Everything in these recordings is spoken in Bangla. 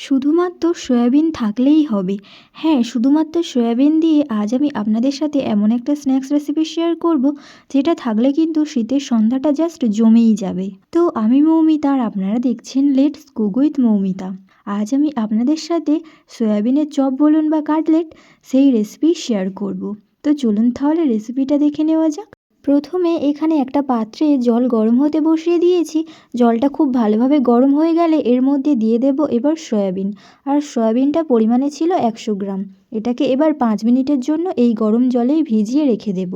শুধুমাত্র সয়াবিন থাকলেই হবে। হ্যাঁ, শুধুমাত্র সয়াবিন দিয়ে আজ আমি আপনাদের সাথে এমন একটা স্ন্যাক্স রেসিপি শেয়ার করব, যেটা থাকলে কিন্তু শীতের সন্ধ্যাটা জাস্ট জমেই যাবে। তো আমি মৌমিতা আর আপনারা দেখছেন লেটস কুক উইথ মৌমিতা। আজ আমি আপনাদের সাথে সয়াবিনের চপ বলুন বা কাটলেট, সেই রেসিপি শেয়ার করব। তো চলুন তাহলে রেসিপিটা দেখে নেওয়া যাক। প্রথমে এখানে একটা পাত্রে জল গরম হতে বসিয়ে দিয়েছি। জলটা খুব ভালোভাবে গরম হয়ে গেলে এর মধ্যে দিয়ে দেব এবার সয়াবিন। আর সয়াবিনটা পরিমাণে ছিল 100 গ্রাম। এটাকে এবার 5 মিনিটের জন্য এই গরম জলেই ভিজিয়ে রেখে দেব।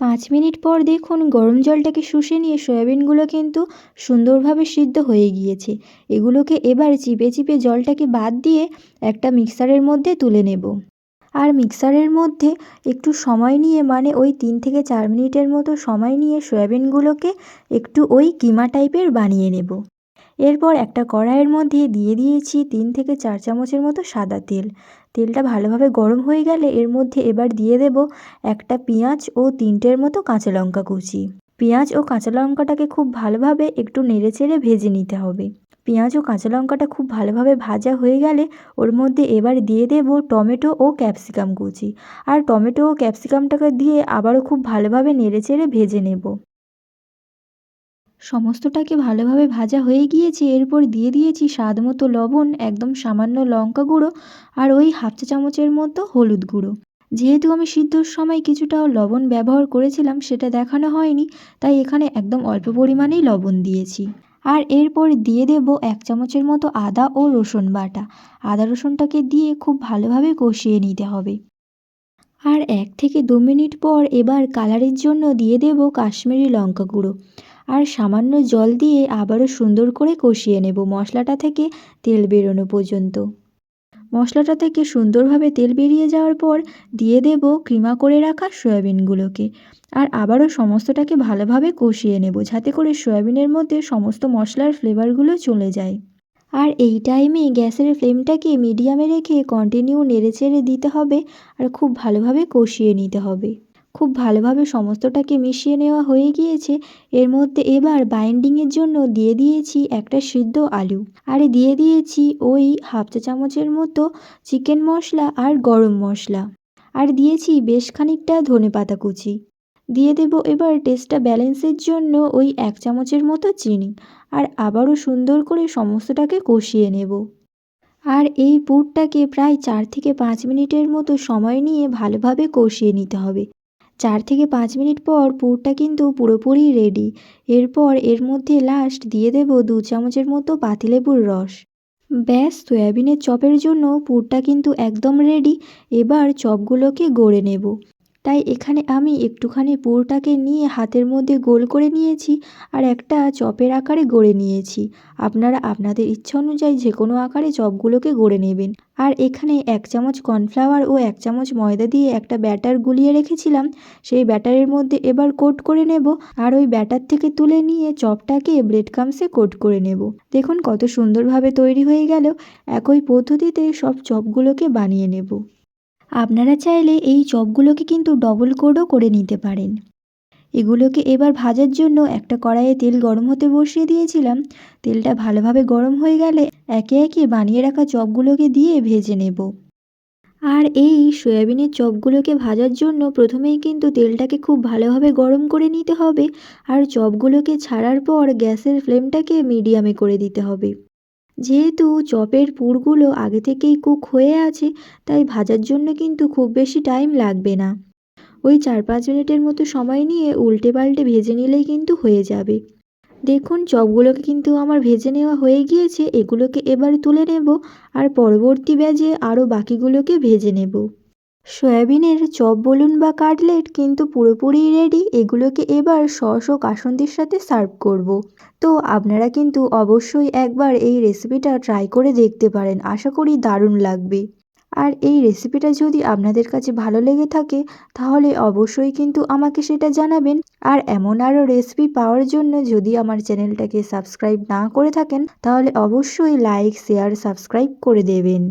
5 মিনিট পর দেখুন গরম জলটাকে শুষে নিয়ে সয়াবিনগুলো কিন্তু সুন্দরভাবে সিদ্ধ হয়ে গিয়েছে। এগুলোকে এবার চিপে চিপে জলটাকে বাদ দিয়ে একটা মিক্সারের মধ্যে তুলে নেব। আর মিক্সারের মধ্যে একটু সময় নিয়ে, মানে ওই 3 থেকে 4 মিনিটের মতো সময় নিয়ে সয়াবিনগুলোকে একটু ওই কিমা টাইপের বানিয়ে নেব। এরপর একটা কড়াইয়ের মধ্যে দিয়ে দিয়েছি 3 থেকে 4 চামচের মতো সাদা তেল। তেলটা ভালোভাবে গরম হয়ে গেলে এর মধ্যে এবার দিয়ে দেব একটা পেঁয়াজ ও 3টের মতো কাঁচা লঙ্কা কুচি। পেঁয়াজ ও কাঁচা লঙ্কাটাকে খুব ভালোভাবে একটু নেড়েচেড়ে ভেজে নিতে হবে। পেঁয়াজ ও কাঁচা লঙ্কাটা খুব ভালোভাবে ভাজা হয়ে গেলে ওর মধ্যে এবার দিয়ে দেব টমেটো ও ক্যাপসিকাম কুচি। আর টমেটো ও ক্যাপসিকামটাকে দিয়ে আবারও খুব ভালোভাবে নেড়েচেড়ে ভেজে নেব। সমস্তটাকে ভালোভাবে ভাজা হয়ে গিয়েছে। এরপর দিয়ে দিয়েছি স্বাদ মতো লবণ, একদম সামান্য লঙ্কা গুঁড়ো আর ওই হাফ চা চামচের মতো হলুদ গুঁড়ো। যেহেতু আমি সিদ্ধর সময় কিছুটা লবণ ব্যবহার করেছিলাম, সেটা দেখানো হয়নি, তাই এখানে একদম অল্প পরিমাণেই লবণ দিয়েছি। আর এরপর দিয়ে দেব 1 চামচের মতো আদা ও রসুন বাটা। আদা রসুনটাকে দিয়ে খুব ভালোভাবে কষিয়ে নিতে হবে। আর 1 থেকে 2 মিনিট পর এবার কালারের জন্য দিয়ে দেব কাশ্মীরি লঙ্কা গুঁড়ো। আর সামান্য জল দিয়ে আবারও সুন্দর করে কষিয়ে নেব মশলাটা থেকে তেল বেরোনো পর্যন্ত। মশলাটা থেকে সুন্দরভাবে তেল বেরিয়ে যাওয়ার পর দিয়ে দেব কিমা করে রাখা সয়াবিনগুলোকে। আর আবারও সমস্তটাকে ভালোভাবে কষিয়ে নেব, যাতে করে সয়াবিনের মধ্যে সমস্ত মশলার ফ্লেভারগুলো চলে যায়। আর এই টাইমে গ্যাসের ফ্লেমটাকে মিডিয়ামে রেখে কন্টিনিউ নেড়েচেড়ে দিতে হবে আর খুব ভালোভাবে কষিয়ে নিতে হবে। খুব ভালোভাবে সমস্তটাকে মিশিয়ে নেওয়া হয়ে গিয়েছে। এর মধ্যে এবার বাইন্ডিংয়ের জন্য দিয়ে দিয়েছি একটা সিদ্ধ আলু। আর দিয়ে দিয়েছি ওই হাফ চা চামচের মতো চিকেন মশলা আর গরম মশলা। আর দিয়েছি বেশ খানিকটা ধনেপাতা কুচি। দিয়ে দেব এবার টেস্টটা ব্যালেন্সের জন্য ওই 1 চামচের মতো চিনি। আর আবারও সুন্দর করে সমস্তটাকে কষিয়ে নেব। আর এই পুরটাকে প্রায় 4 থেকে 5 মিনিটের মতো সময় নিয়ে ভালোভাবে কষিয়ে নিতে হবে। 4 থেকে 5 মিনিট পর পুরটা কিন্তু পুরোপুরি রেডি। এরপর এর মধ্যে লাস্ট দিয়ে দেব 2 চামচের মতো পাতিলেবুর রস। ব্যাস, সয়াবিনের চপের জন্য পুরটা কিন্তু একদম রেডি। এবার চপগুলোকে গড়ে নেব। তাই এখানে আমি একটুখানি পুরটাকে নিয়ে হাতের মধ্যে গোল করে নিয়েছি আর একটা চপের আকারে গড়ে নিয়েছি। আপনারা আপনাদের ইচ্ছা অনুযায়ী যে কোনো আকারে চপগুলোকে গড়ে নেবেন। আর এখানে 1 চামচ কর্নফ্লাওয়ার ও 1 চামচ ময়দা দিয়ে একটা ব্যাটার গুলিয়ে রেখেছিলাম, সেই ব্যাটারের মধ্যে এবার কোট করে নেব। আর ওই ব্যাটার থেকে তুলে নিয়ে চপটাকে ব্রেড ক্রাম্বসে কোট করে নেব। দেখুন কত সুন্দরভাবে তৈরি হয়ে গেল। একই পদ্ধতিতে সব চপগুলোকে বানিয়ে নেব। আপনারা চাইলে এই চপগুলোকে কিন্তু ডবল কোটও করে নিতে পারেন। এগুলোকে এবার ভাজার জন্য একটা কড়াইয়ে তেল গরম হতে বসিয়ে দিয়েছিলাম। তেলটা ভালোভাবে গরম হয়ে গেলে একে একে বানিয়ে রাখা চপগুলোকে দিয়ে ভেজে নেব। আর এই সয়াবিনের চপগুলোকে ভাজার জন্য প্রথমেই কিন্তু তেলটাকে খুব ভালোভাবে গরম করে নিতে হবে। আর চপগুলোকে ছাড়ার পর গ্যাসের ফ্লেমটাকে মিডিয়ামে করে দিতে হবে। যেহেতু চপের পুরগুলো আগে থেকেই কুক হয়ে আছে, তাই ভাজার জন্য কিন্তু খুব বেশি টাইম লাগবে না। ওই 4-5 মিনিটের মতো সময় নিয়ে উল্টে পাল্টে ভেজে নিলেই কিন্তু হয়ে যাবে। দেখুন চপগুলোকে কিন্তু আমার ভেজে নেওয়া হয়ে গিয়েছে। এগুলোকে এবার তুলে নেব আর পরবর্তী ব্যাচে আরও বাকিগুলোকে ভেজে নেব। সয়াবিনের চপ বলুন বা কাটলেট কিন্তু পুরোপুরি রেডি। এগুলোকে এবার সস ও কাসুন্দির সাথে সার্ভ করব। তো আপনারা কিন্তু অবশ্যই একবার এই রেসিপিটা ট্রাই করে দেখতে পারেন। আশা করি দারুণ লাগবে। আর এই রেসিপিটা যদি আপনাদের কাছে ভালো লেগে থাকে, তাহলে অবশ্যই কিন্তু আমাকে সেটা জানাবেন। আর এমন আরও রেসিপি পাওয়ার জন্য যদি আমার চ্যানেলটাকে সাবস্ক্রাইব না করে থাকেন, তাহলে অবশ্যই লাইক, শেয়ার, সাবস্ক্রাইব করে দেবেন।